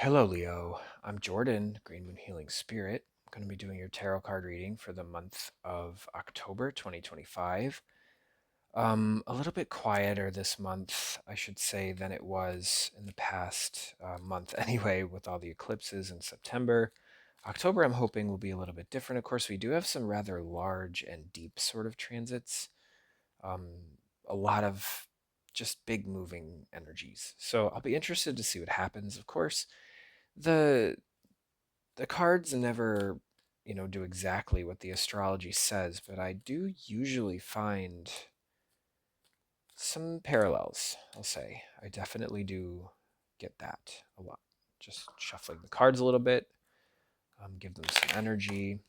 Hello, Leo. I'm Jordan, Green Moon Healing Spirit. I'm going to be doing your tarot card reading for the month of October 2025. A little bit quieter this month, I should say, than it was in the past month anyway, with all the eclipses in September. October, I'm hoping, will be a little bit different. Of course, we do have some rather large and deep sort of transits, um, a lot of just big moving energies. So I'll be interested to see what happens. Of course, the the cards never, do exactly what the astrology says, but I do usually find some parallels, I'll say. I definitely do get that a lot. Just shuffling the cards a little bit, give them some energy.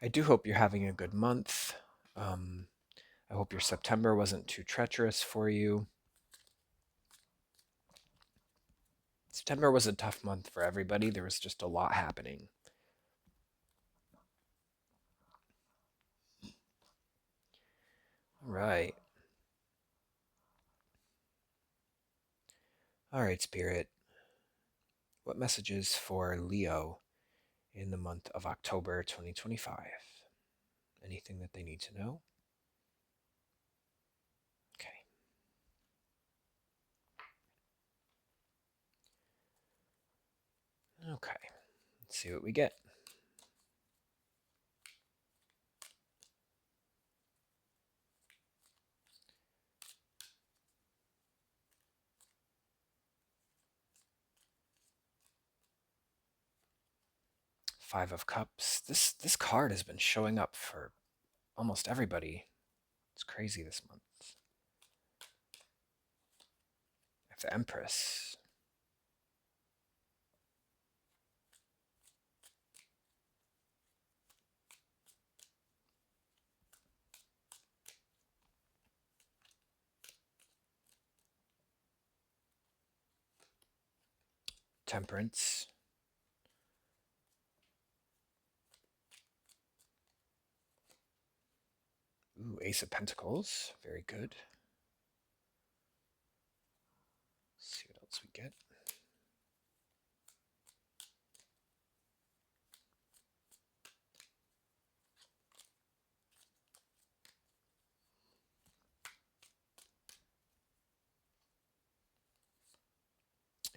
I do hope you're having a good month. Um, I hope your September wasn't too treacherous for you. September was a tough month for everybody. There was just a lot happening. All right. All right, Spirit. What messages for Leo in the month of October 2025? Anything that they need to know? Okay. Okay. Let's see what we get. Five of Cups. This card has been showing up for almost everybody. It's crazy this month. I have the Empress. Temperance. Ooh, Ace of Pentacles. Very good. Let's see what else we get.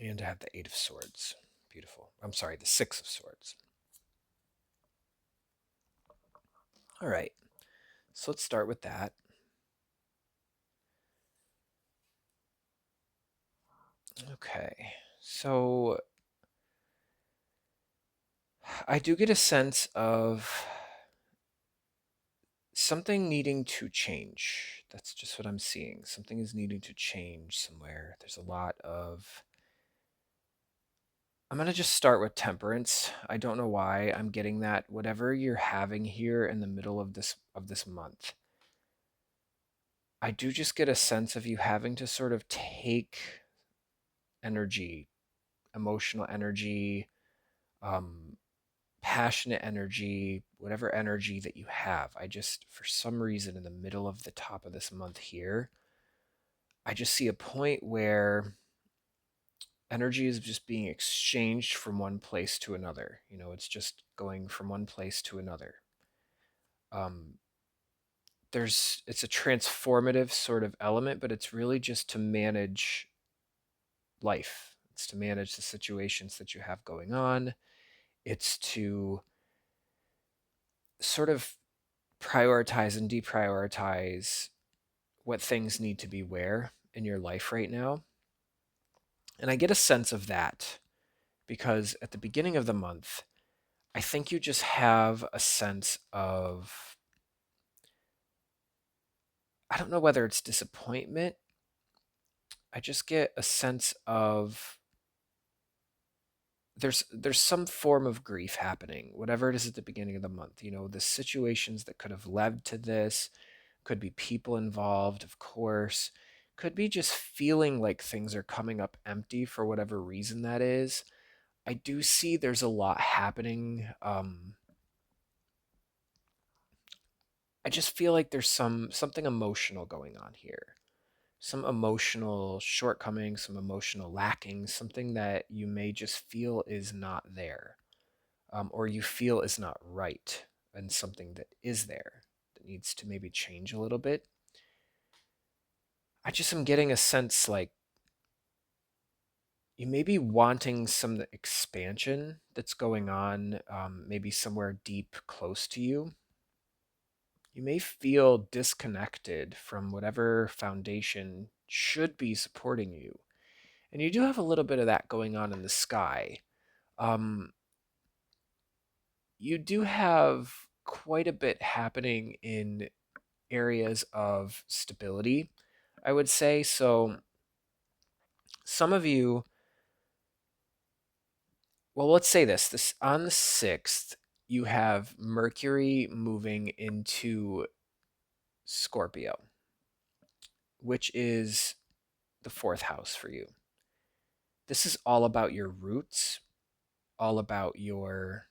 And I have the Eight of Swords. Beautiful. I'm sorry, the Six of Swords. All right. So let's start with that. Okay. So I do get a sense of something needing to change. That's just what I'm seeing. Something is needing to change somewhere. There's a lot of. I'm going to just start with temperance. I don't know why I'm getting that. Whatever you're having here in the middle of this month, I do just get a sense of you having to sort of take energy, emotional energy, um, passionate energy, whatever energy that you have. I just, for some reason, in the middle of the top of this month here, I just see a point where energy is just being exchanged from one place to another. It's just going from one place to another. Um, it's a transformative sort of element, but it's really just to manage life. It's to manage the situations that you have going on. It's to sort of prioritize and deprioritize what things need to be where in your life right now. And I get a sense of that because at the beginning of the month, I think you just have a sense of, I don't know whether it's disappointment. I just get a sense of there's some form of grief happening, whatever it is at the beginning of the month. The situations that could have led to this, could be people involved, of course, could be just feeling like things are coming up empty for whatever reason that is. I do see there's a lot happening. I just feel like there's something emotional going on here. Some emotional shortcoming, some emotional lacking, something that you may just feel is not there, or you feel is not right, and something that is there that needs to maybe change a little bit. I just am getting a sense like you may be wanting some expansion that's going on, maybe somewhere deep close to you. You may feel disconnected from whatever foundation should be supporting you. And you do have a little bit of that going on in the sky. Um, you do have quite a bit happening in areas of stability, I would say. So, some of you, well, let's say this on the 6th, you have Mercury moving into Scorpio, which is the 4th house for you. This is all about your roots, all about your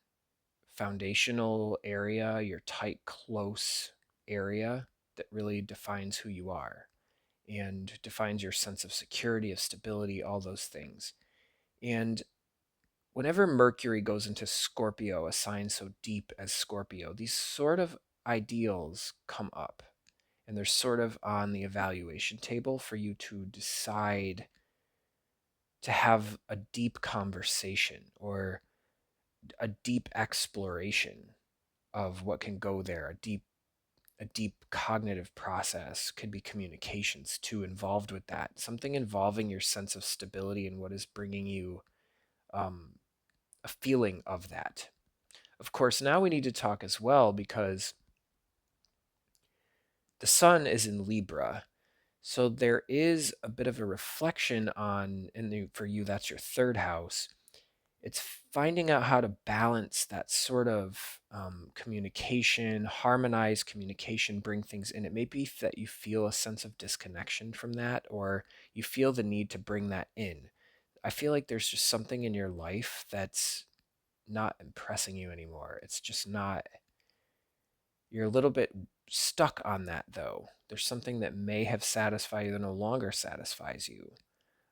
foundational area, your tight, close area that really defines who you are and defines your sense of security, of stability, all those things. And whenever Mercury goes into Scorpio, a sign so deep as Scorpio, these sort of ideals come up. And they're sort of on the evaluation table for you to decide to have a deep conversation or a deep exploration of what can go there, a deep cognitive process, could be communications too involved with that, something involving your sense of stability and what is bringing you um, a feeling of that. Of course, now we need to talk as well because the sun is in Libra. So there is a bit of a reflection on, and for you, that's your 3rd house. It's finding out how to balance that sort of communication, harmonize communication, bring things in. It may be that you feel a sense of disconnection from that, or you feel the need to bring that in. I feel like there's just something in your life that's not impressing you anymore. It's just not, you're a little bit stuck on that though. There's something that may have satisfied you that no longer satisfies you.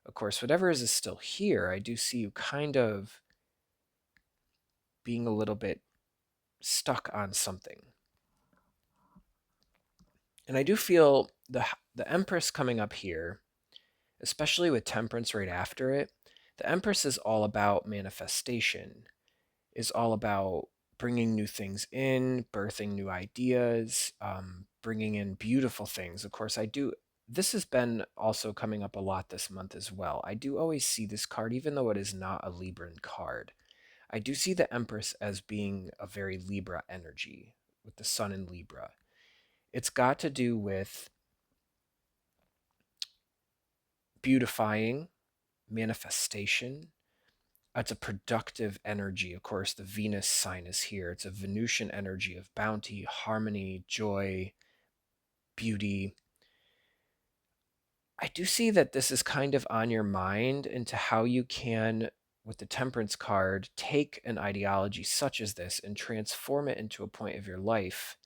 Of course, whatever is still here. I do see you kind of being a little bit stuck on something. And I do feel the Empress coming up here, especially with Temperance right after it. The Empress is all about manifestation, is all about bringing new things in, birthing new ideas, bringing in beautiful things. Of course, I do. This has been also coming up a lot this month as well. I do always see this card, even though it is not a Libran card. I do see the Empress as being a very Libra energy with the Sun in Libra. It's got to do with beautifying, manifestation. It's a productive energy. Of course, the Venus sign is here. It's a Venusian energy of bounty, harmony, joy, beauty. I do see that this is kind of on your mind into how you can, with the Temperance card, take an ideology such as this and transform it into a point of your life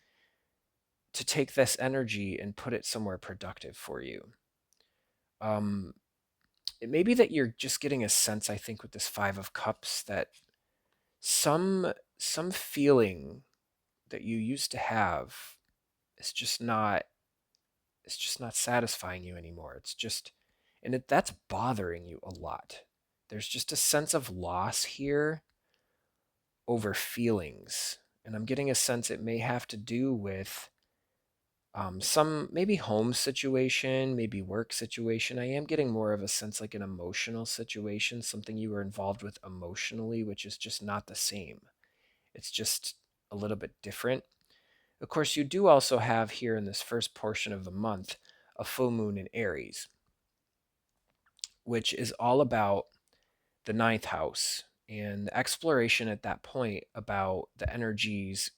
to take this energy and put it somewhere productive for you. Um, it may be that you're just getting a sense, I think, with this 5 of Cups that some feeling that you used to have is just not, it's just not satisfying you anymore. It's just, and that's bothering you a lot. There's just a sense of loss here over feelings. And I'm getting a sense it may have to do with some maybe home situation, maybe work situation. I am getting more of a sense like an emotional situation, something you were involved with emotionally, which is just not the same. It's just a little bit different. Of course, you do also have here in this first portion of the month a full moon in Aries, which is all about the 9th house and the exploration at that point about the energies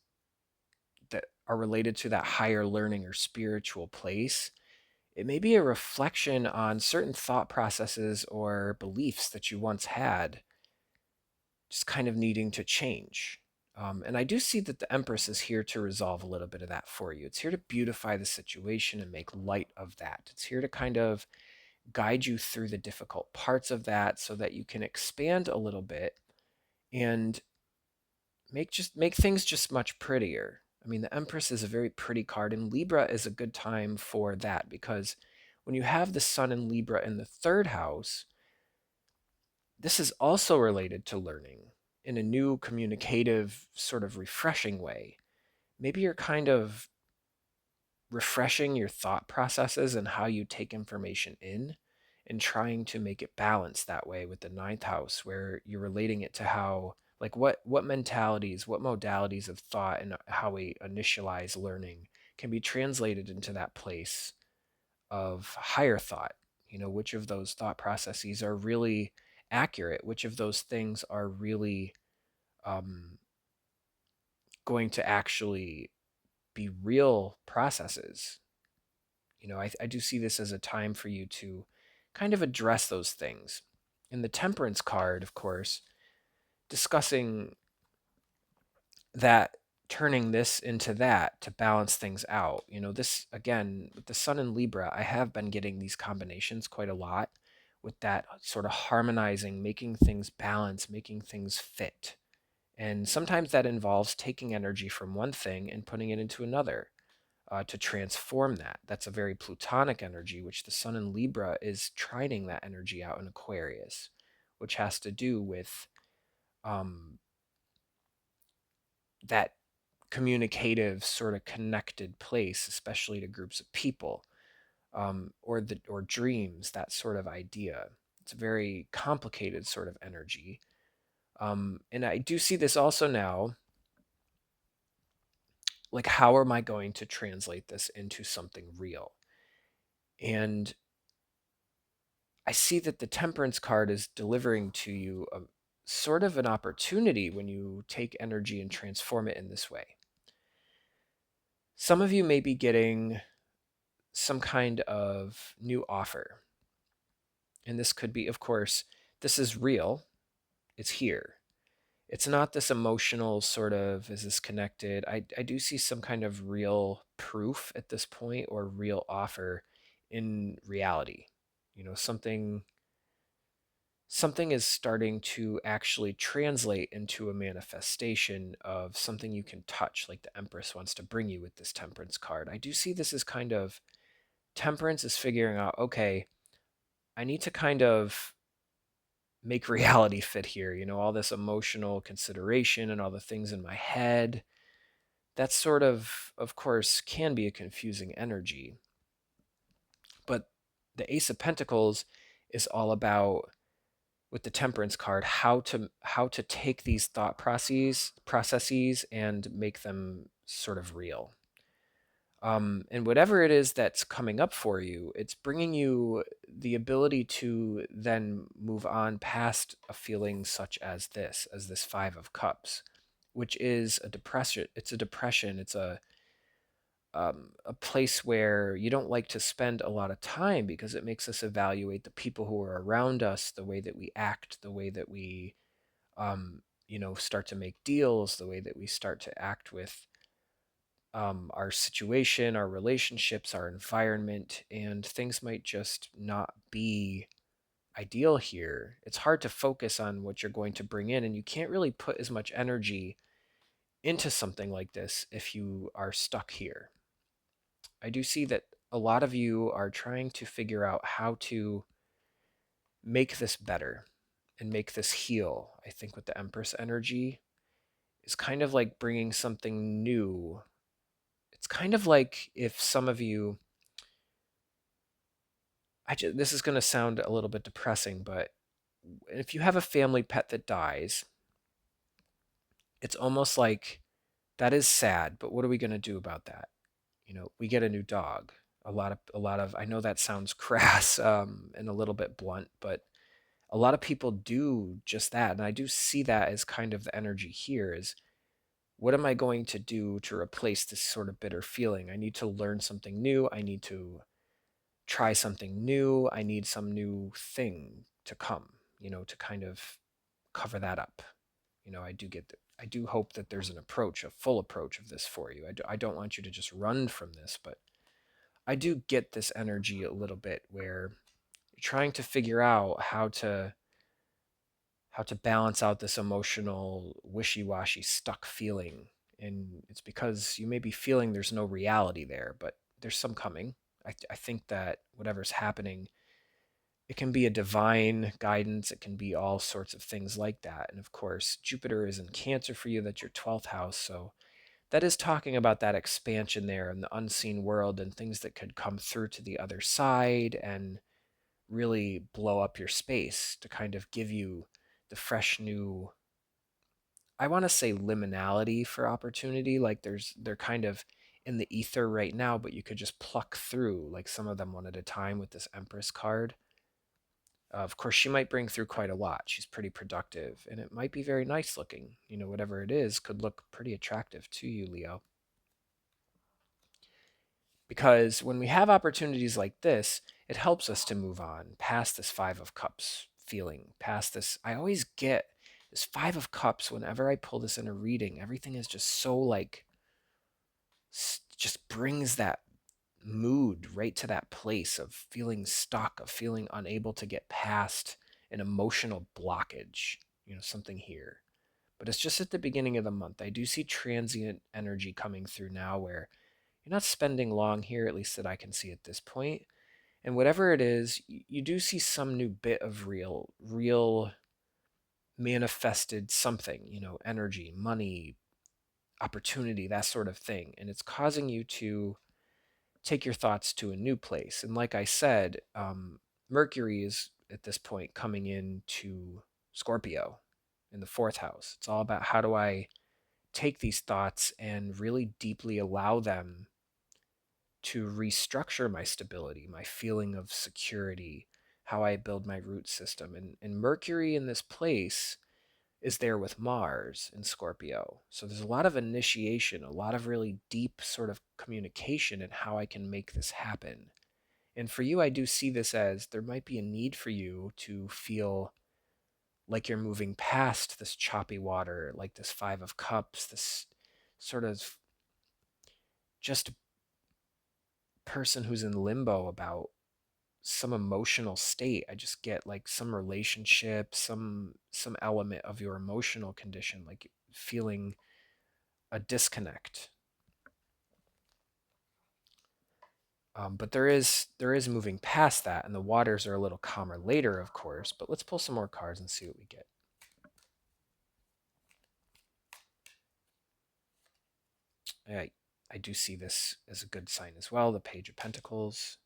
that are related to that higher learning or spiritual place. It may be a reflection on certain thought processes or beliefs that you once had, just kind of needing to change. And I do see that the Empress is here to resolve a little bit of that for you. It's here to beautify the situation and make light of that. It's here to kind of guide you through the difficult parts of that so that you can expand a little bit and make things just much prettier. I mean, the Empress is a very pretty card, and Libra is a good time for that because when you have the Sun in Libra in the third house, this is also related to learning in a new communicative, sort of refreshing way. Maybe you're kind of refreshing your thought processes and how you take information in and trying to make it balanced that way with the ninth house where you're relating it to how like what mentalities, what modalities of thought and how we initialize learning can be translated into that place of higher thought. You know, which of those thought processes are really accurate, which of those things are really um, going to actually be real processes. You know, I do see this as a time for you to kind of address those things. In the Temperance card, of course, discussing that, turning this into that to balance things out. You know, this again, with the Sun in Libra, I have been getting these combinations quite a lot with that sort of harmonizing, making things balance, making things fit. And sometimes that involves taking energy from one thing and putting it into another to transform that. That's a very Plutonic energy, which the Sun in Libra is trining that energy out in Aquarius, which has to do with um, that communicative, sort of connected place, especially to groups of people or dreams. That sort of idea. It's a very complicated sort of energy, and I do see this also now. Like, how am I going to translate this into something real? And I see that the Temperance card is delivering to you a sort of an opportunity when you take energy and transform it in this way. Some of you may be getting some kind of new offer. And this could be, of course, this is real. It's here. It's not this emotional sort of, is this connected? I do see some kind of real proof at this point or real offer in reality. You know, something is starting to actually translate into a manifestation of something you can touch, like the Empress wants to bring you with this Temperance card. I do see this as kind of Temperance is figuring out, okay, I need to kind of make reality fit here. You know, all this emotional consideration and all the things in my head. That sort of course, can be a confusing energy. But the Ace of Pentacles is all about with the Temperance card how to take these thought processes and make them sort of real. And whatever it is that's coming up for you, it's bringing you the ability to then move on past a feeling such as this Five of Cups, which is a depression. It's a depression. It's a place where you don't like to spend a lot of time because it makes us evaluate the people who are around us, the way that we act, the way that we, start to make deals, the way that we start to act with our situation, our relationships, our environment, and things might just not be ideal here. It's hard to focus on what you're going to bring in, and you can't really put as much energy into something like this if you are stuck here. I do see that a lot of you are trying to figure out how to make this better and make this heal. I think with the Empress energy is kind of like bringing something new. It's kind of like if some of you, this is going to sound a little bit depressing, but if you have a family pet that dies, it's almost like that is sad, but what are we going to do about that? You know, we get a new dog. A lot of I know that sounds crass and a little bit blunt, but a lot of people do just that. And I do see that as kind of the energy here is what am I going to do to replace this sort of bitter feeling? I need to learn something new. I need to try something new. I need some new thing to come, to kind of cover that up. You know, I do hope that there's an approach, a full approach of this for you. I don't want you to just run from this, but I do get this energy a little bit where you're trying to figure out how to balance out this emotional wishy-washy stuck feeling. And it's because you may be feeling there's no reality there, but there's some coming. I think that whatever's happening, it can be a divine guidance. It can be all sorts of things like that. And of course, Jupiter is in Cancer for you. That's your 12th house. So that is talking about that expansion there and the unseen world and things that could come through to the other side and really blow up your space to kind of give you the fresh new, I want to say, liminality for opportunity. Like they're kind of in the ether right now, but you could just pluck through like some of them one at a time with this Empress card. Of course, she might bring through quite a lot. She's pretty productive, and it might be very nice looking. Whatever it is could look pretty attractive to you, Leo. Because when we have opportunities like this, it helps us to move on past this Five of Cups feeling, past this. I always get this Five of Cups whenever I pull this in a reading. Everything is just so like, just brings that mood right to that place of feeling stuck, of feeling unable to get past an emotional blockage, something here. But it's just at the beginning of the month. I do see transient energy coming through now where you're not spending long here, at least that I can see at this point. And whatever it is, you do see some new bit of real manifested something, energy, money, opportunity, that sort of thing. And it's causing you to take your thoughts to a new place. And like I said, Mercury is at this point coming into Scorpio in the fourth house. It's all about how do I take these thoughts and really deeply allow them to restructure my stability, my feeling of security, how I build my root system. And Mercury in this place is there with Mars in Scorpio. So there's a lot of initiation, a lot of really deep sort of communication in how I can make this happen. And for you, I do see this as there might be a need for you to feel like you're moving past this choppy water, like this Five of Cups, this sort of just person who's in limbo about some emotional state. I just get like some relationship, some element of your emotional condition, like feeling a disconnect. But there is moving past that, and the waters are a little calmer later, of course. But let's pull some more cards and see what we get. I do see this as a good sign as well. The Page of Pentacles.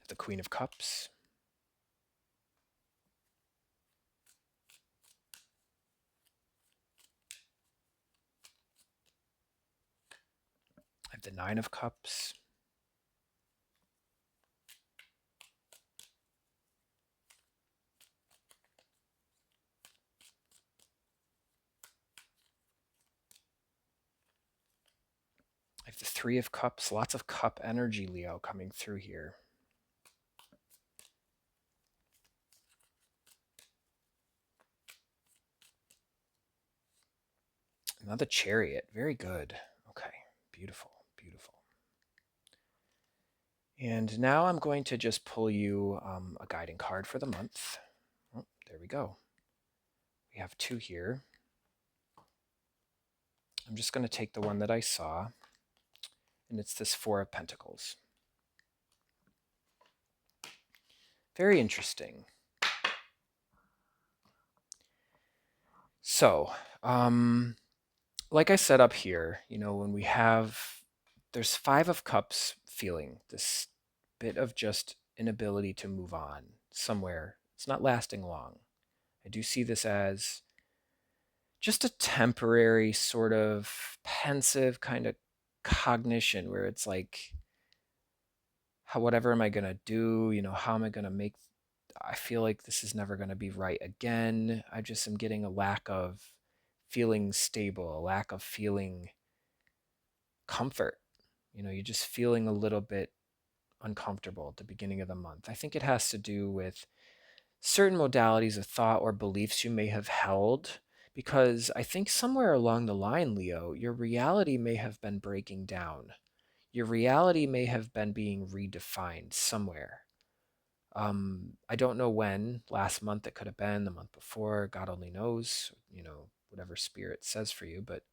The Queen of Cups. I have the Nine of Cups. I have the Three of Cups. Lots of cup energy, Leo, coming through here. Another Chariot. Very good. Okay. Beautiful. Beautiful. And now I'm going to just pull you a guiding card for the month. Oh, there we go. We have two here. I'm just going to take the one that I saw, and it's this Four of Pentacles. Very interesting. So, like I said up here, when we have, there's Five of Cups feeling, this bit of just inability to move on somewhere. It's not lasting long. I do see this as just a temporary sort of pensive kind of cognition where it's like, whatever am I going to do? How am I going to make I feel like this is never going to be right again. I just am getting a lack of feeling stable, a lack of feeling comfort. You're just feeling a little bit uncomfortable at the beginning of the month. I think it has to do with certain modalities of thought or beliefs you may have held. Because I think somewhere along the line, Leo, your reality may have been breaking down. Your reality may have been being redefined somewhere. I don't know when, last month it could have been, the month before, God only knows, whatever spirit says for you. But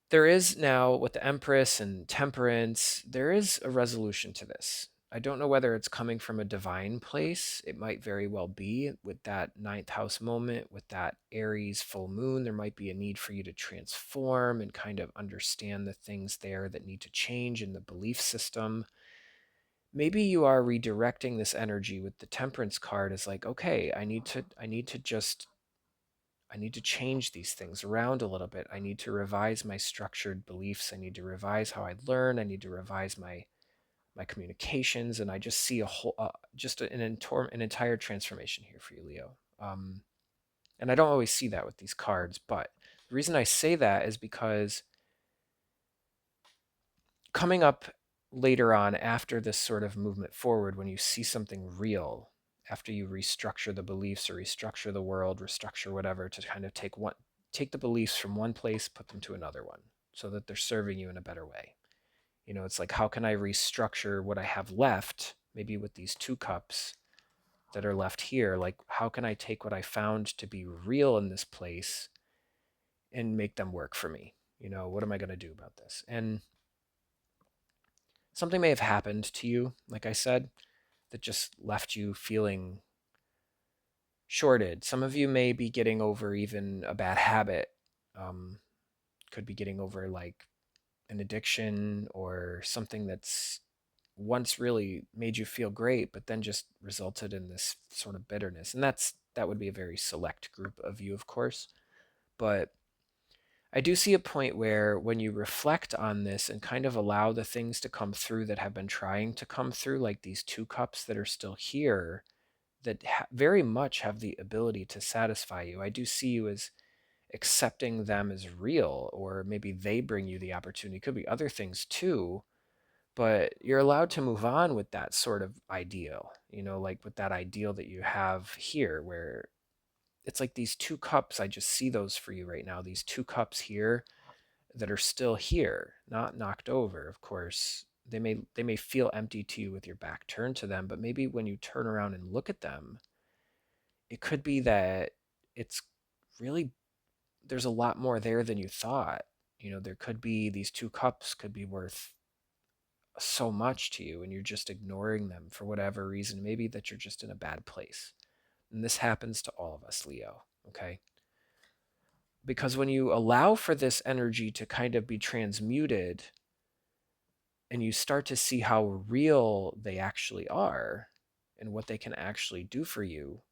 there is now, with the Empress and Temperance, there is a resolution to this. I don't know whether it's coming from a divine place. It might very well be with that ninth house moment, with that Aries full moon. There might be a need for you to transform and kind of understand the things there that need to change in the belief system. Maybe you are redirecting this energy with the Temperance card as like, okay, I need to change these things around a little bit. I need to revise my structured beliefs. I need to revise how I learn. I need to revise my communications. And I just see a whole, just an entire transformation here for you, Leo. And I don't always see that with these cards, but the reason I say that is because coming up later on after this sort of movement forward, when you see something real, after you restructure the beliefs or restructure the world, restructure whatever, to kind of take the beliefs from one place, put them to another one, so that they're serving you in a better way. It's like, how can I restructure what I have left, maybe with these two cups that are left here? Like, how can I take what I found to be real in this place and make them work for me? What am I going to do about this? And something may have happened to you, like I said, that just left you feeling shorted. Some of you may be getting over even a bad habit. Could be getting over like an addiction or something that's once really made you feel great, but then just resulted in this sort of bitterness. And that would be a very select group of you, of course. But I do see a point where when you reflect on this and kind of allow the things to come through that have been trying to come through, like these two cups that are still here, that very much have the ability to satisfy you. I do see you as accepting them as real, or maybe they bring you the opportunity. It could be other things too, but you're allowed to move on with that sort of ideal, like with that ideal that you have here, where it's like these two cups. I just see those for you right now. These two cups here that are still here, not knocked over, of course. They may feel empty to you with your back turned to them, but maybe when you turn around and look at them, it could be that it's really, there's a lot more there than you thought. There could be, these two cups could be worth so much to you, and you're just ignoring them for whatever reason. Maybe that you're just in a bad place. And this happens to all of us, Leo, okay? Because when you allow for this energy to kind of be transmuted and you start to see how real they actually are and what they can actually do for you,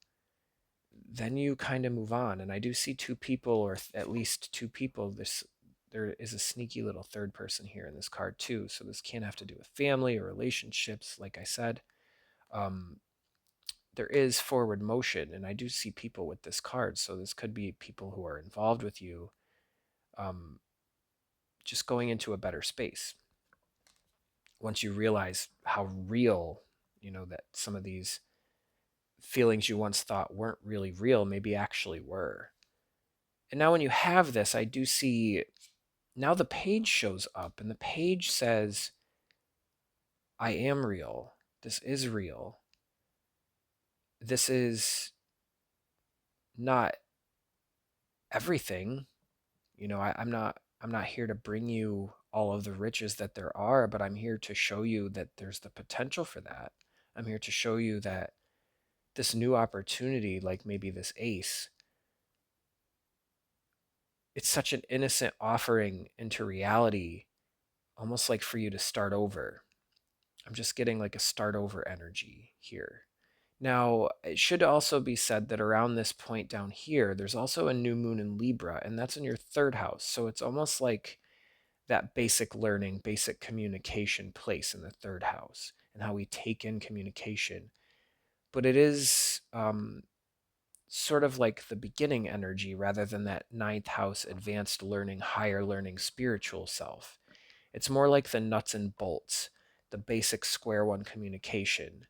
then you kind of move on. And I do see two people, or at least two people. There is a sneaky little third person here in this card too. So this can't have to do with family or relationships. Like I said, um, there is forward motion, and I do see people with this card. So this could be people who are involved with you, um, just going into a better space. Once you realize how real, that some of these feelings you once thought weren't really real, maybe actually were. And now when you have this, I do see, now the page shows up, and the page says, I am real. This is real. This is not everything. I'm not here to bring you all of the riches that there are, but I'm here to show you that there's the potential for that. I'm here to show you that this new opportunity, like maybe this ace, it's such an innocent offering into reality, almost like for you to start over. I'm just getting like a start over energy here. Now, it should also be said that around this point down here, there's also a new moon in Libra, and that's in your third house. So it's almost like that basic learning, basic communication place in the third house, and how we take in communication. but it is sort of like the beginning energy rather than that ninth house advanced learning, higher learning, spiritual self. It's more like the nuts and bolts, the basic square one communication.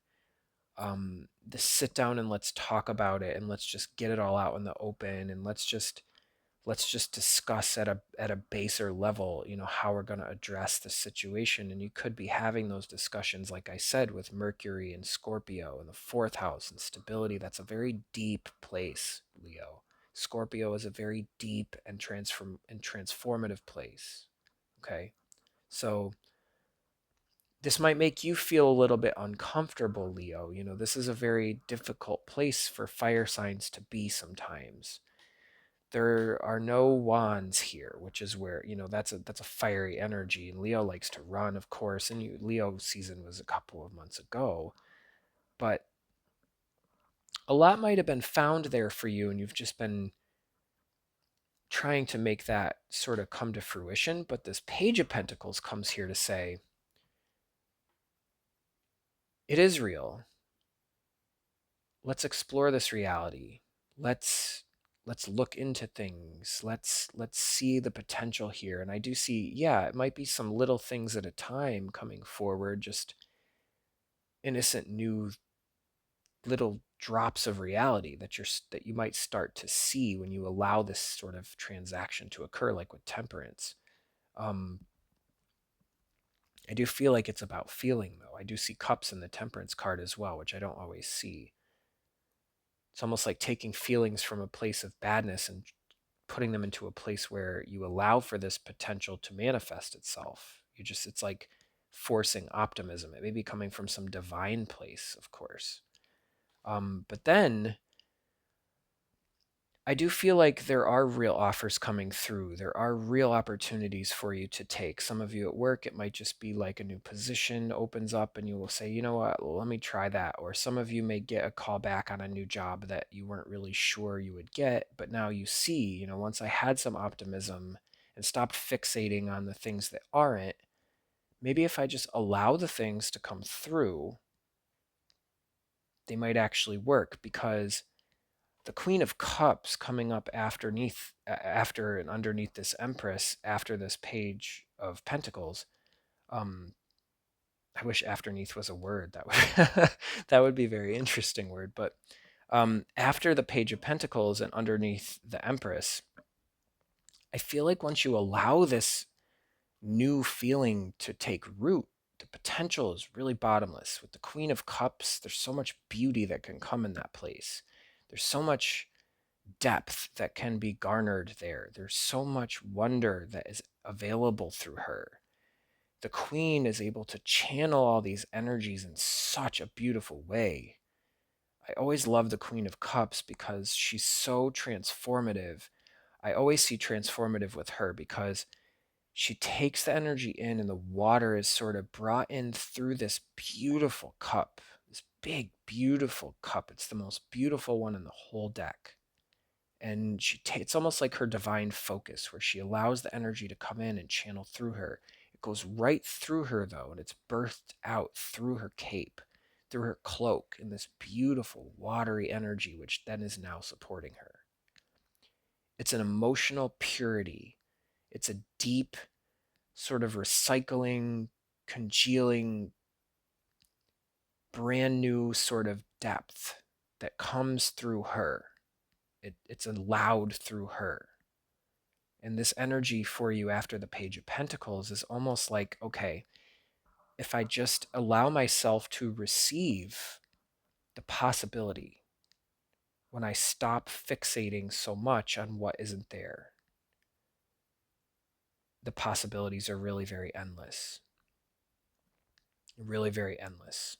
The sit down and let's talk about it and let's just get it all out in the open and let's just discuss at a baser level, how we're going to address the situation. And you could be having those discussions, like I said, with Mercury and Scorpio in the fourth house and stability. That's a very deep place, Leo. Scorpio is a very deep and transformative place. Okay. So this might make you feel a little bit uncomfortable, Leo. This is a very difficult place for fire signs to be sometimes. There are no wands here, which is where, that's a fiery energy, and Leo likes to run, of course, and Leo season was a couple of months ago, but a lot might have been found there for you, and you've just been trying to make that sort of come to fruition. But this Page of Pentacles comes here to say it is real. Let's explore this reality. Let's look into things. Let's see the potential here. And I do see, yeah, it might be some little things at a time coming forward, just innocent new little drops of reality that you might start to see when you allow this sort of transaction to occur, like with temperance. um I do feel like it's about feeling, though. I do see cups in the temperance card as well, which I don't always see. It's almost like taking feelings from a place of badness and putting them into a place where you allow for this potential to manifest itself. It's like forcing optimism. It may be coming from some divine place, of course. But then I do feel like there are real offers coming through. There are real opportunities for you to take. Some of you at work, it might just be like a new position opens up and you will say, you know what, let me try that. Or some of you may get a call back on a new job that you weren't really sure you would get, but now you see, once I had some optimism and stopped fixating on the things that aren't, maybe if I just allow the things to come through, they might actually work. Because the Queen of Cups coming up after and underneath this Empress, after this Page of Pentacles. I wish afterneath was a word. That would that would be a very interesting word. But after the Page of Pentacles and underneath the Empress, I feel like once you allow this new feeling to take root, the potential is really bottomless. With the Queen of Cups, there's so much beauty that can come in that place. There's so much depth that can be garnered there. There's so much wonder that is available through her. The queen is able to channel all these energies in such a beautiful way. I always love the Queen of Cups because she's so transformative. I always see transformative with her because she takes the energy in and the water is sort of brought in through this beautiful cup, this big, beautiful cup. It's the most beautiful one in the whole deck. And it's almost like her divine focus, where she allows the energy to come in and channel through her. It goes right through her, though, and it's birthed out through her cape, through her cloak, in this beautiful watery energy, which then is now supporting her. It's an emotional purity. It's a deep sort of recycling, congealing, brand new sort of depth that comes through her. It's allowed through her. And this energy for you after the Page of Pentacles is almost like, okay, if I just allow myself to receive the possibility, when I stop fixating so much on what isn't there, the possibilities are really very endless. Really very endless.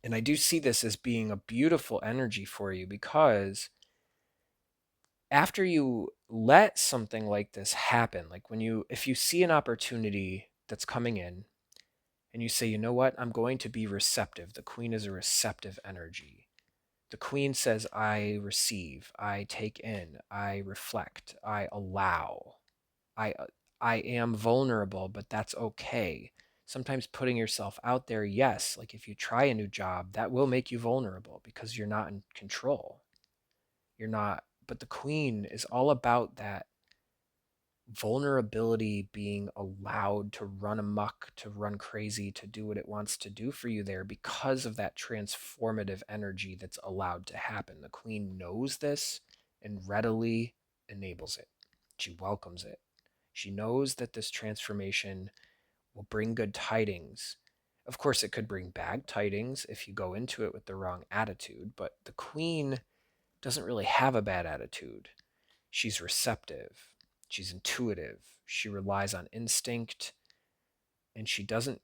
And I do see this as being a beautiful energy for you, because after you let something like this happen, like if you see an opportunity that's coming in and you say, you know what, I'm going to be receptive. The queen is a receptive energy. The queen says, I receive, I take in, I reflect, I allow. I I am vulnerable, but that's okay. Sometimes putting yourself out there, yes, like if you try a new job, that will make you vulnerable because you're not in control. You're not, but the queen is all about that vulnerability being allowed to run amok, to run crazy, to do what it wants to do for you there because of that transformative energy that's allowed to happen. The queen knows this and readily enables it. She welcomes it. She knows that this transformation will bring good tidings. Of course, it could bring bad tidings if you go into it with the wrong attitude, but the queen doesn't really have a bad attitude. She's receptive, she's intuitive, she relies on instinct, and she doesn't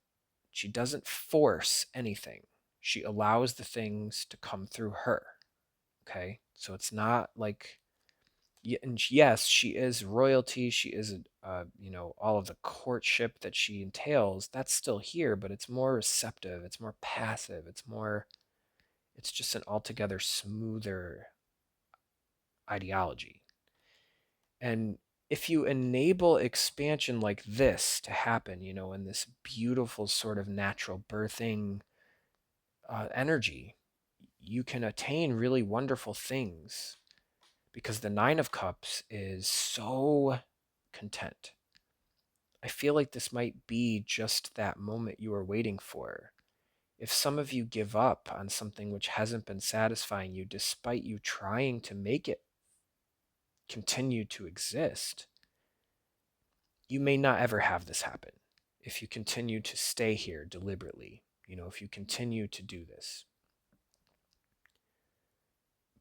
force anything. She allows the things to come through her. Okay? So it's not like, and yes, she is royalty, she is all of the courtship that she entails, that's still here, but it's more receptive, it's more passive, it's just an altogether smoother ideology. And if you enable expansion like this to happen, in this beautiful sort of natural birthing energy, you can attain really wonderful things because the Nine of Cups is so content. I feel like this might be just that moment you are waiting for. If some of you give up on something which hasn't been satisfying you, despite you trying to make it continue to exist, you may not ever have this happen if you continue to stay here deliberately, if you continue to do this.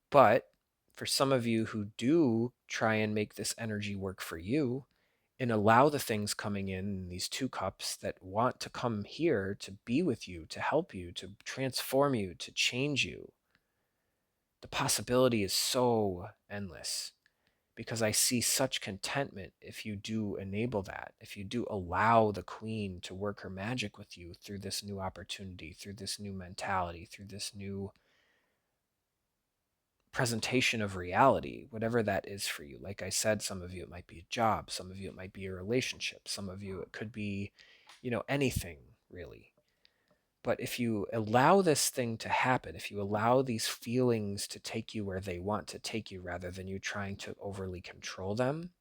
But for some of you who do try and make this energy work for you and allow the things coming in these two cups that want to come here to be with you, to help you, to transform you, to change you, the possibility is so endless. Because I see such contentment if you do enable that, if you do allow the queen to work her magic with you through this new opportunity, through this new mentality, through this new presentation of reality, whatever that is for you. Like I said, some of you it might be a job, some of you it might be a relationship, some of you it could be, anything really. But if you allow this thing to happen, if you allow these feelings to take you where they want to take you rather than you trying to overly control them,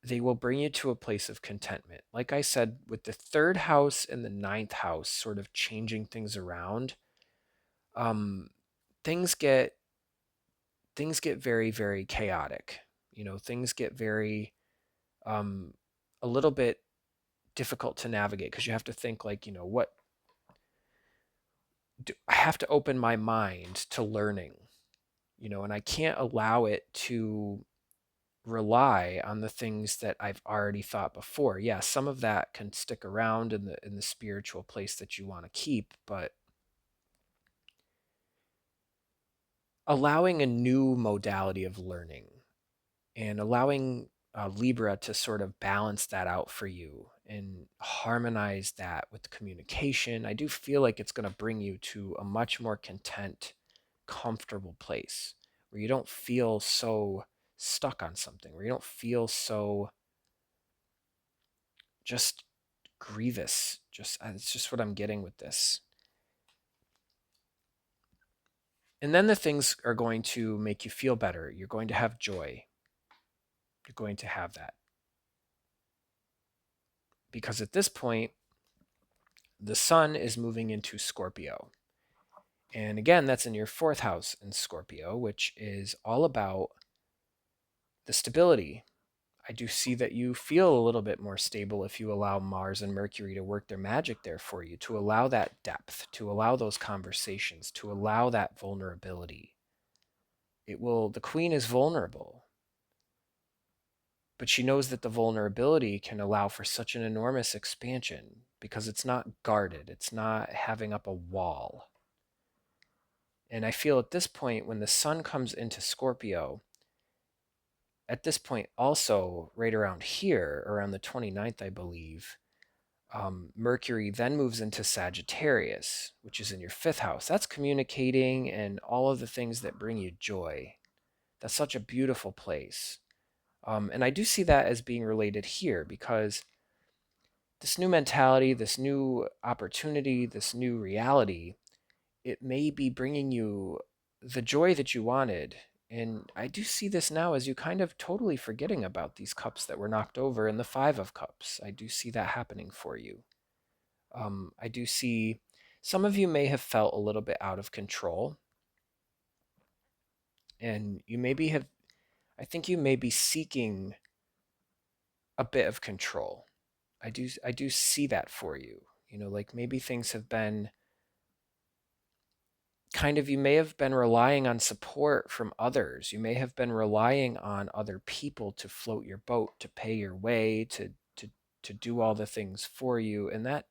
they will bring you to a place of contentment. Like I said, with the third house and the ninth house sort of changing things around, um, things get things get very, very chaotic. Things get very um, a little bit difficult to navigate because you have to think like, what I have to open my mind to learning, and I can't allow it to rely on the things that I've already thought before. Yeah, some of that can stick around in the spiritual place that you want to keep, but allowing a new modality of learning and allowing Libra to sort of balance that out for you and harmonize that with communication, I do feel like it's going to bring you to a much more content, comfortable place where you don't feel so stuck on something, where you don't feel so just grievous. Just it's just what I'm getting with this. And then the things are going to make you feel better. You're going to have joy. You're going to have that. Because at this point, the sun is moving into Scorpio. And again, that's in your fourth house in Scorpio, which is all about the stability. I do see that you feel a little bit more stable if you allow Mars and Mercury to work their magic there for you, to allow that depth, to allow those conversations, to allow that vulnerability. The queen is vulnerable, but she knows that the vulnerability can allow for such an enormous expansion because it's not guarded, it's not having up a wall. And I feel at this point, when the sun comes into Scorpio, at this point also, right around here, around the 29th, I believe, Mercury then moves into Sagittarius, which is in your fifth house. That's communicating and all of the things that bring you joy. That's such a beautiful place. And I do see that as being related here because this new mentality, this new opportunity, this new reality, it may be bringing you the joy that you wanted. And I do see this now as you kind of totally forgetting about these cups that were knocked over in the Five of Cups. I do see that happening for you. I do see some of you may have felt a little bit out of control, and you maybe have, I think you may be seeking a bit of control. I do see that for you. Like maybe things have been kind of, you may have been relying on support from others. You may have been relying on other people to float your boat, to pay your way, to to do all the things for you, and that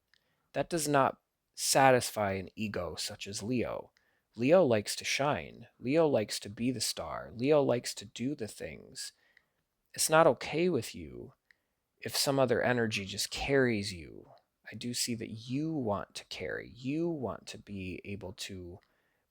does not satisfy an ego such as Leo. Leo likes to shine. Leo likes to be the star. Leo likes to do the things. It's not okay with you if some other energy just carries you. I do see that you want to carry. You want to be able to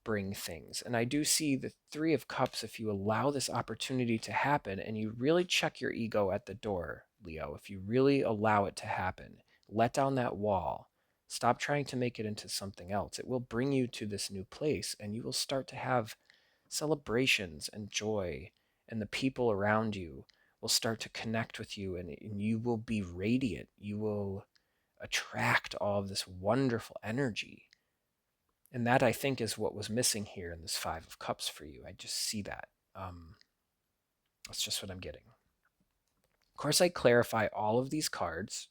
bring things. And I do see the Three of Cups, if you allow this opportunity to happen and you really check your ego at the door, Leo, if you really allow it to happen, let down that wall, stop trying to make it into something else. It will bring you to this new place and you will start to have celebrations and joy, and the people around you will start to connect with you, and you will be radiant. You will attract all of this wonderful energy. And that, I think, is what was missing here in this Five of Cups for you. I just see that. That's just what I'm getting. Of course, I clarify all of these cards,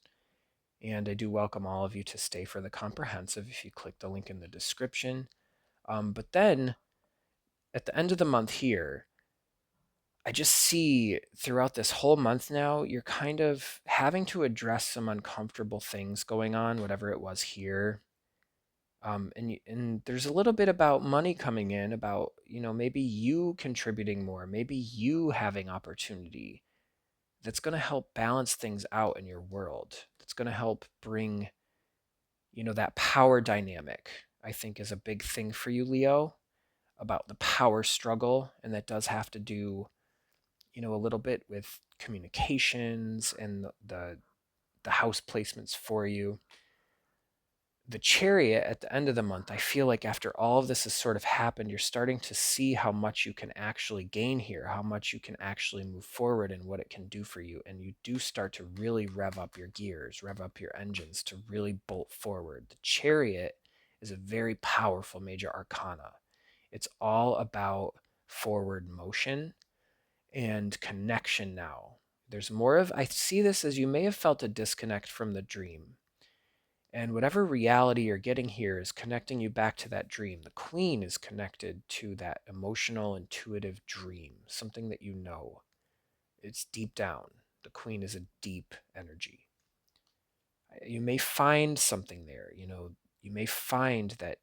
and I do welcome all of you to stay for the comprehensive if you click the link in the description. But then at the end of the month here, I just see throughout this whole month now, you're kind of having to address some uncomfortable things going on, whatever it was here. And there's a little bit about money coming in, about, maybe you contributing more, maybe you having opportunity that's going to help balance things out in your world. That's going to help bring, that power dynamic, I think is a big thing for you, Leo, about the power struggle. And that does have to do, a little bit with communications and the house placements for you. The Chariot at the end of the month, I feel like after all of this has sort of happened, you're starting to see how much you can actually gain here, how much you can actually move forward and what it can do for you. And you do start to really rev up your gears, rev up your engines to really bolt forward. The Chariot is a very powerful major arcana. It's all about forward motion and connection now. There's more of, I see this as you may have felt a disconnect from the dream. And whatever reality you're getting here is connecting you back to that dream. The Queen is connected to that emotional, intuitive dream, something that you know. It's deep down. The Queen is a deep energy. You may find something there. You may find that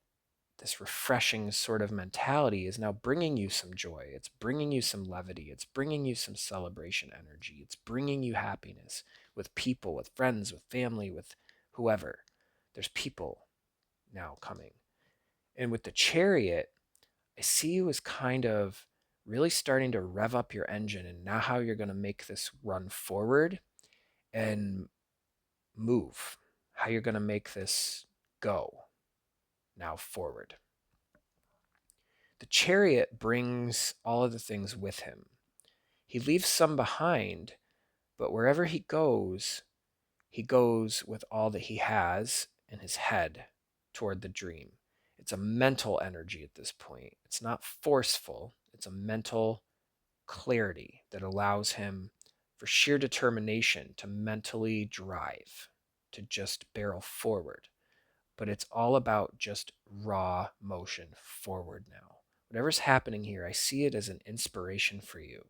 this refreshing sort of mentality is now bringing you some joy. It's bringing you some levity. It's bringing you some celebration energy. It's bringing you happiness with people, with friends, with family, with whoever. There's people now coming. And with the Chariot, I see you as kind of really starting to rev up your engine, and now how you're going to make this run forward and move, how you're going to make this go now forward. The Chariot brings all of the things with him. He leaves some behind, but wherever he goes with all that he has in his head toward the dream. It's a mental energy at this point. It's not forceful. It's a mental clarity that allows him, for sheer determination, to mentally drive, to just barrel forward. But it's all about just raw motion forward now. Whatever's happening here, I see it as an inspiration for you.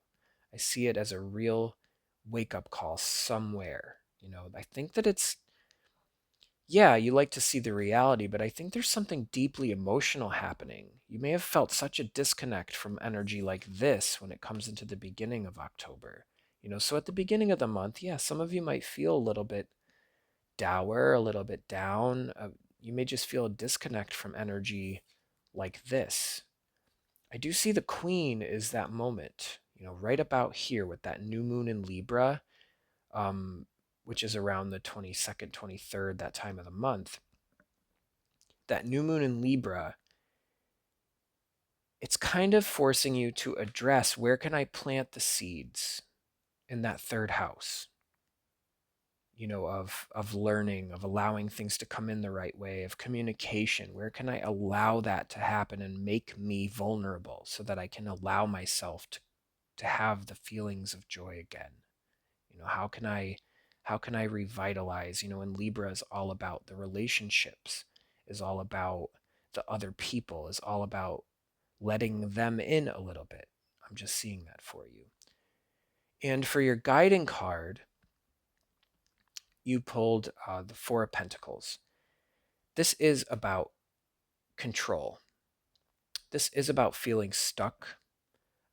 I see it as a real wake up call somewhere. I think that it's, yeah, you like to see the reality, but I think there's something deeply emotional happening. You may have felt such a disconnect from energy like this when it comes into the beginning of October. So at the beginning of the month, yeah, some of you might feel a little bit dour, a little bit down. You may just feel a disconnect from energy like this. I do see the Queen is that moment, right about here with that new moon in Libra. which is around the 22nd, 23rd, that time of the month, that new moon in Libra, it's kind of forcing you to address, where can I plant the seeds in that third house? Of learning, of allowing things to come in the right way, of communication. Where can I allow that to happen and make me vulnerable so that I can allow myself to have the feelings of joy again? How can I revitalize? And Libra is all about the relationships, is all about the other people, is all about letting them in a little bit. I'm just seeing that for you. And for your guiding card, you pulled the Four of Pentacles. This is about control. This is about feeling stuck.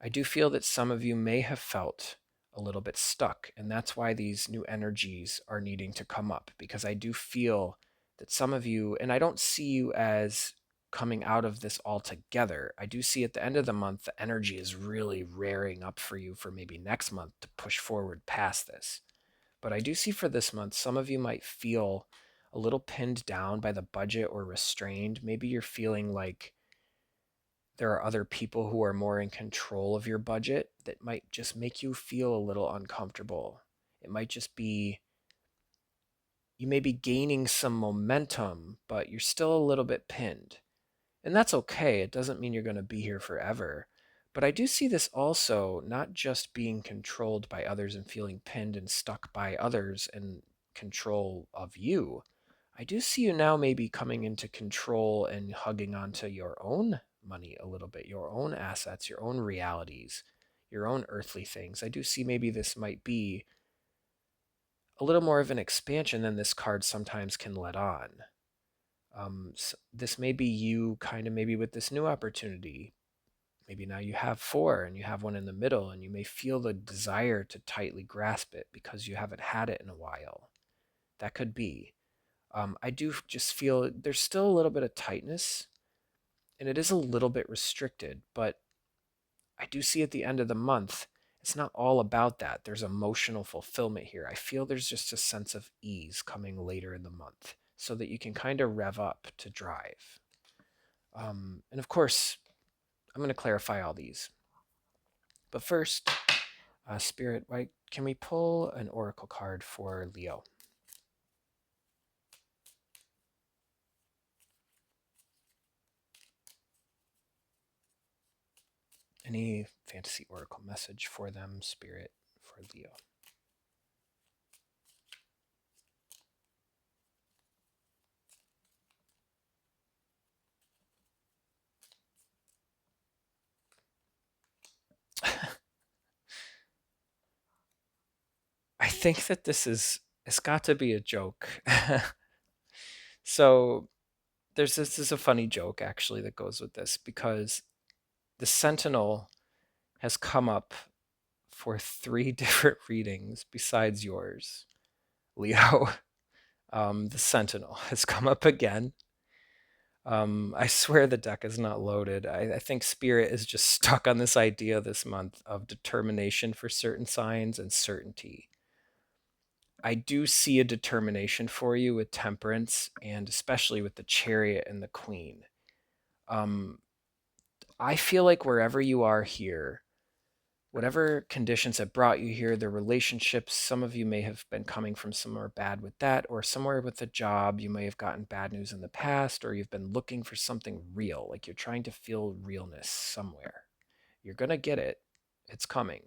I do feel that some of you may have felt a little bit stuck, and that's why these new energies are needing to come up, because I do feel that some of you, and I don't see you as coming out of this altogether. I do see at the end of the month, the energy is really raring up for you for maybe next month to push forward past this. But I do see for this month, some of you might feel a little pinned down by the budget or restrained. Maybe you're feeling like there are other people who are more in control of your budget that might just make you feel a little uncomfortable. It might just be, you may be gaining some momentum, but you're still a little bit pinned. And that's okay. It doesn't mean you're going to be here forever. But I do see this also not just being controlled by others and feeling pinned and stuck by others and control of you. I do see you now maybe coming into control and hugging onto your own money a little bit, your own assets, your own realities, your own earthly things. I do see maybe this might be a little more of an expansion than this card sometimes can let on. This may be you kind of maybe with this new opportunity. Maybe now you have four and you have one in the middle, and you may feel the desire to tightly grasp it because you haven't had it in a while. That could be. I do just feel there's still a little bit of tightness, and it is a little bit restricted, but I do see at the end of the month, it's not all about that. There's emotional fulfillment here. I feel there's just a sense of ease coming later in the month so that you can kind of rev up to drive. And of course, I'm going to clarify all these. But first, Spirit, can we pull an oracle card for Leo? Any fantasy oracle message for them, Spirit, for Leo? I think that it's got to be a joke. So this is a funny joke actually that goes with this, because the Sentinel has come up for 3 different readings besides yours, Leo. The Sentinel has come up again. I swear the deck is not loaded. I think Spirit is just stuck on this idea this month of determination for certain signs and certainty. I do see a determination for you with Temperance, and especially with the Chariot and the Queen. I feel like wherever you are here, whatever conditions have brought you here, the relationships, some of you may have been coming from somewhere bad with that, or somewhere with a job, you may have gotten bad news in the past, or you've been looking for something real, like you're trying to feel realness somewhere. You're going to get it. It's coming.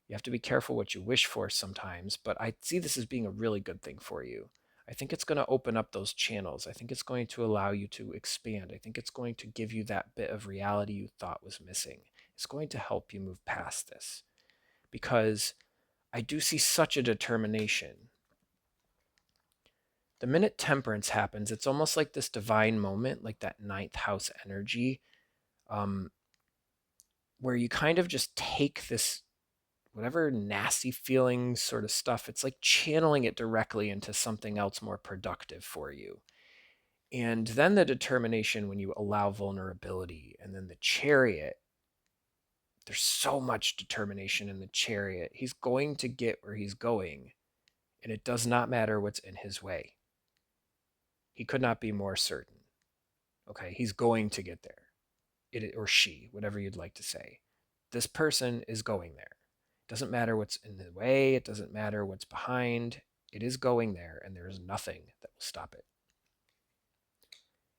You have to be careful what you wish for sometimes, but I see this as being a really good thing for you. I think it's going to open up those channels. I think it's going to allow you to expand. I think it's going to give you that bit of reality you thought was missing. It's going to help you move past this, because I do see such a determination. The minute Temperance happens, it's almost like this divine moment, like that ninth house energy, where you kind of just take this whatever nasty feeling sort of stuff, it's like channeling it directly into something else more productive for you. And then the determination when you allow vulnerability, and then the Chariot, there's so much determination in the Chariot. He's going to get where he's going, And it does not matter what's in his way. He could not be more certain. Okay, he's going to get there. It or she, whatever you'd like to say. This person is going there. It doesn't matter what's in the way, it doesn't matter what's behind. It is going there, and there is nothing that will stop it.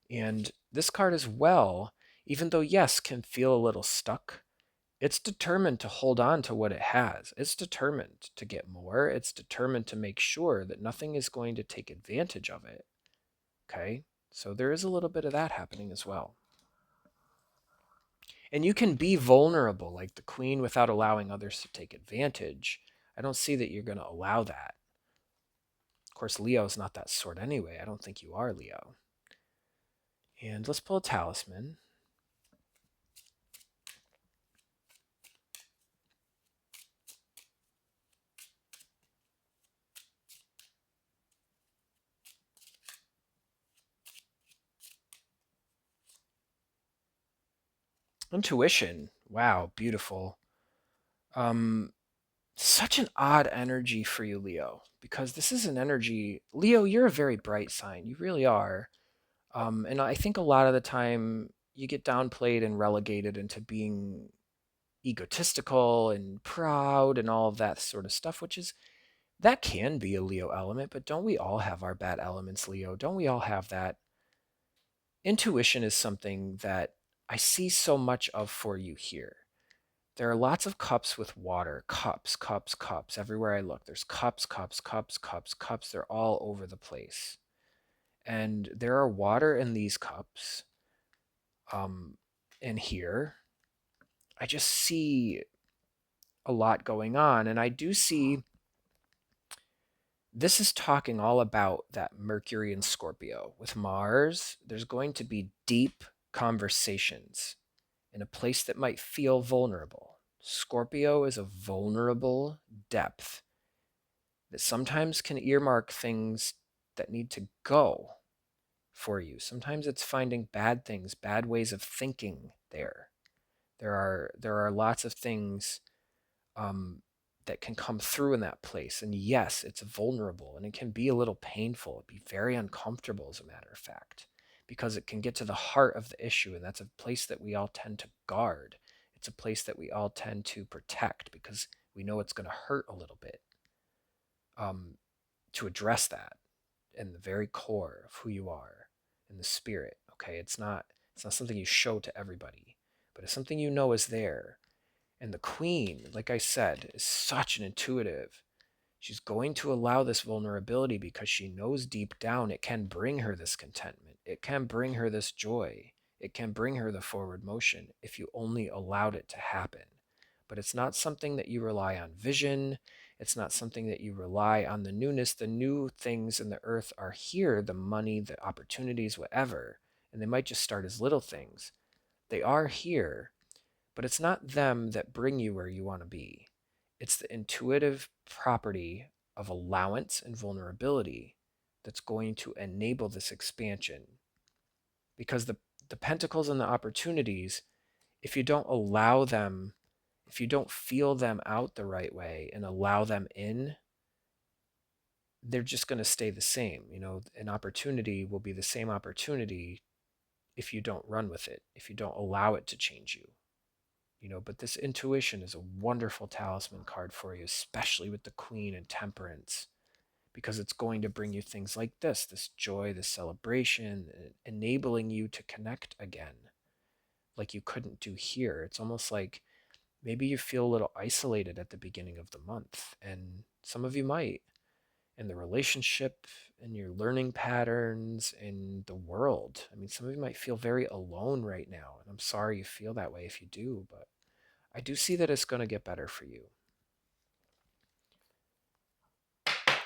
And this card as well, even though, yes, can feel a little stuck, it's determined to hold on to what it has. It's determined to get more. It's determined to make sure that nothing is going to take advantage of it. Okay? So there is a little bit of that happening as well. And you can be vulnerable like the queen without allowing others to take advantage. I don't see that you're going to allow that. Of course, Leo is not that sort anyway. I don't think you are, Leo. And let's pull a talisman. Intuition. Wow, beautiful. Such an odd energy for you, Leo, because this is an energy. Leo, you're a very bright sign. You really are. And I think a lot of the time you get downplayed and relegated into being egotistical and proud and all of that sort of stuff, which is that can be a Leo element, but don't we all have our bad elements, Leo? Don't we all have that? Intuition is something that I see so much of for you here. There are lots of cups with water, cups, cups, cups. Everywhere I look, there's cups, cups, cups, cups, cups. They're all over the place. And there are water in these cups. In here, I just see a lot going on. And I do see this is talking all about that Mercury and Scorpio. With Mars, there's going to be deep conversations in a place that might feel vulnerable. Scorpio is a vulnerable depth that sometimes can earmark things that need to go for you. Sometimes it's finding bad things, bad ways of thinking there. There are lots of things um, that can come through in that place. And yes, it's vulnerable and it can be a little painful. It'd be very uncomfortable, as a matter of fact, because it can get to the heart of the issue. And that's a place that we all tend to guard. It's a place that we all tend to protect because we know it's going to hurt a little bit to address that in the very core of who you are in the spirit. Okay, it's not something you show to everybody, but it's something you know is there. And the queen, like I said, is such an intuitive. She's going to allow this vulnerability because she knows deep down it can bring her this contentment. It can bring her this joy. It can bring her the forward motion if you only allowed it to happen. But it's not something that you rely on vision. It's not something that you rely on the newness. The new things in the earth are here, the money, the opportunities, whatever. And they might just start as little things. They are here, but it's not them that bring you where you want to be. It's the intuitive property of allowance and vulnerability that's going to enable this expansion. Because the pentacles and the opportunities, if you don't allow them, if you don't feel them out the right way and allow them in, they're just going to stay the same. You know, an opportunity will be the same opportunity if you don't run with it, if you don't allow it to change you. You know, but this intuition is a wonderful talisman card for you, especially with the Queen and Temperance, because it's going to bring you things like this joy, this celebration, enabling you to connect again like you couldn't do here. It's almost like maybe you feel a little isolated at the beginning of the month, and some of you might, in the relationship, in your learning patterns, in the world. I mean, some of you might feel very alone right now, and I'm sorry you feel that way if you do, but I do see that it's going to get better for you.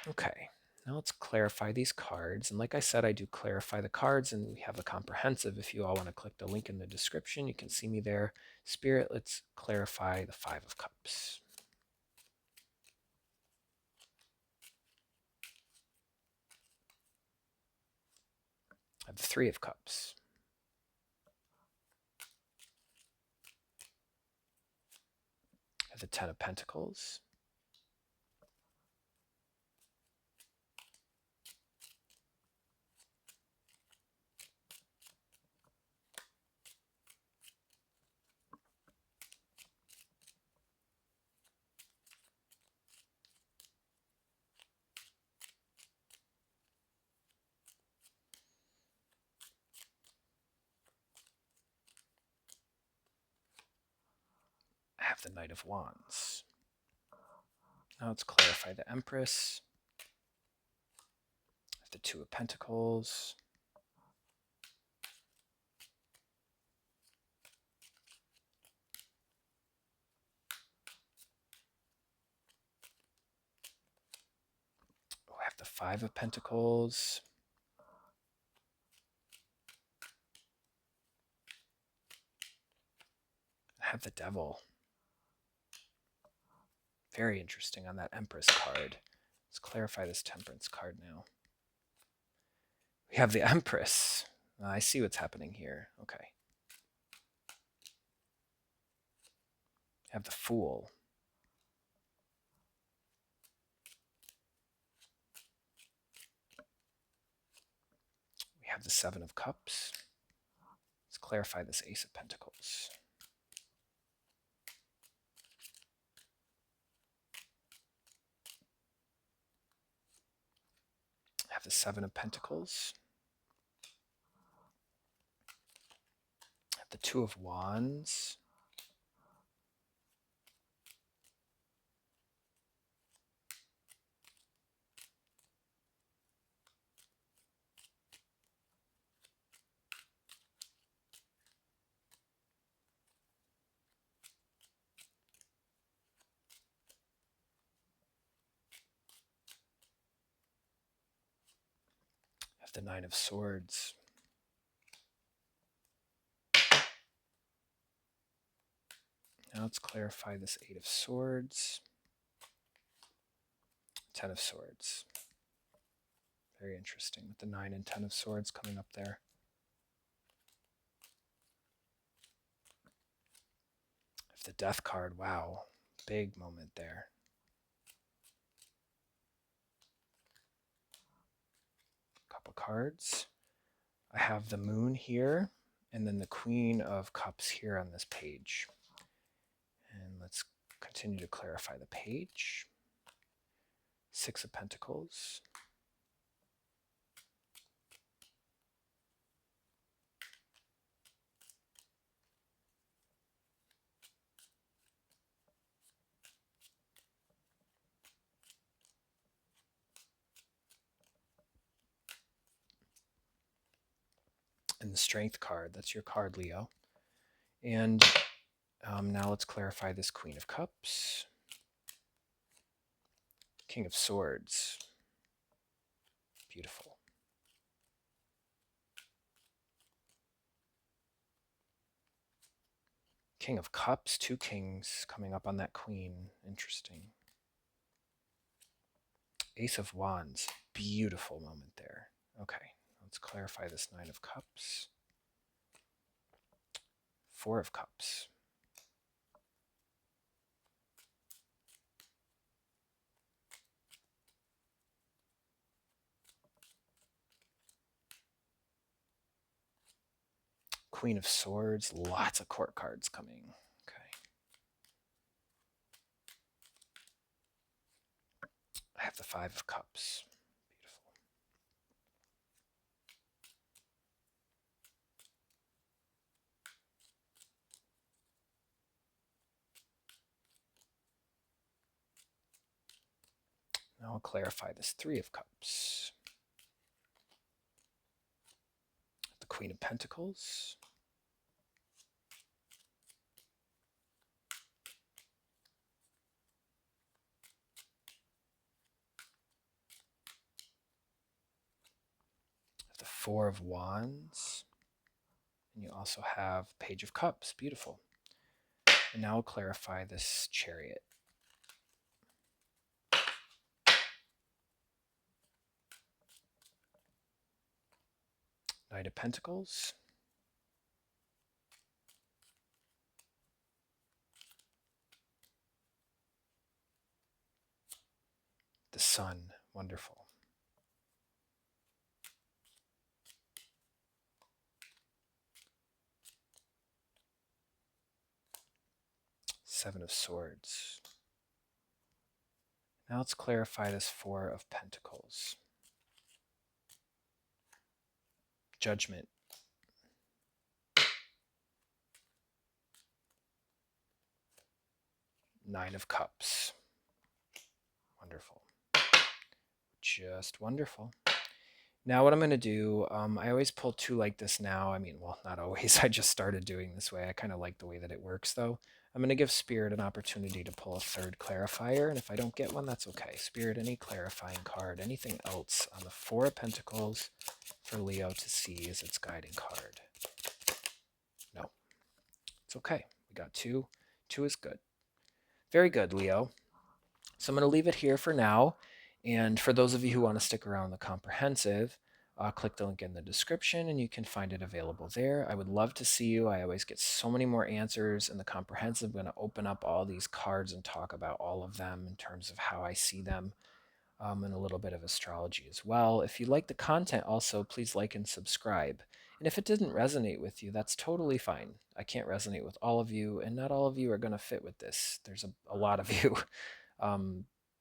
Okay, now let's clarify these cards. And like I said, I do clarify the cards, and we have a comprehensive. If you all want to click the link in the description, you can see me there. Spirit, let's clarify the Five of Cups. I have the Three of Cups. I have the Ten of Pentacles. have the Knight of Wands. Now let's clarify the Empress. I have the Two of Pentacles. I have the Five of Pentacles. I have the Devil. Very interesting on that Empress card. Let's clarify this Temperance card now. We have the Empress. I see what's happening here. Okay. We have the Fool. We have the Seven of Cups. Let's clarify this Ace of Pentacles. I have the Seven of Pentacles. I have the Two of Wands. I have the Nine of Swords. Now let's clarify this Eight of Swords. Ten of Swords. Very interesting with the 9 and 10 of Swords coming up there. I have the Death card. Wow. Big moment there. Couple cards. I have the Moon here, and then the Queen of Cups here on this page. And let's continue to clarify the page. Six of Pentacles. And the Strength card. That's your card, Leo. And now let's clarify this Queen of Cups. King of Swords. Beautiful. King of Cups, 2 kings coming up on that queen. Interesting. Ace of Wands. Beautiful moment there. Okay, let's clarify this 9 of Cups. 4 of Cups. Queen of Swords. Lots of court cards coming. Okay. I have the 5 of Cups. Beautiful. Now I'll clarify this 3 of Cups. The Queen of Pentacles. The 4 of Wands. And you also have Page of Cups. Beautiful. And now I'll clarify this Chariot. Knight of Pentacles. The Sun. Wonderful. Seven of Swords. Now let's clarify this 4 of Pentacles. Judgment. Nine of Cups. Wonderful. Just wonderful. Now what I'm going to do, I always pull two like this now. I mean, well, not always. I just started doing this way. I kind of like the way that it works, though. I'm going to give Spirit an opportunity to pull a third clarifier, and if I don't get one, that's okay. Spirit, any clarifying card, anything else on the Four of Pentacles for Leo to see as its guiding card. No, it's okay. We got two. Two is good. Very good, Leo. So I'm going to leave it here for now. And for those of you who want to stick around the comprehensive, click the link in the description and you can find it available there. I would love to see you. I always get so many more answers in the comprehensive. I'm going to open up all these cards and talk about all of them in terms of how I see them, and a little bit of astrology as well. If you like the content also, please like and subscribe. And if it didn't resonate with you, that's totally fine. I can't resonate with all of you, and not all of you are going to fit with this. There's a lot of you.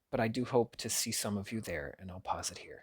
But I do hope to see some of you there, and I'll pause it here.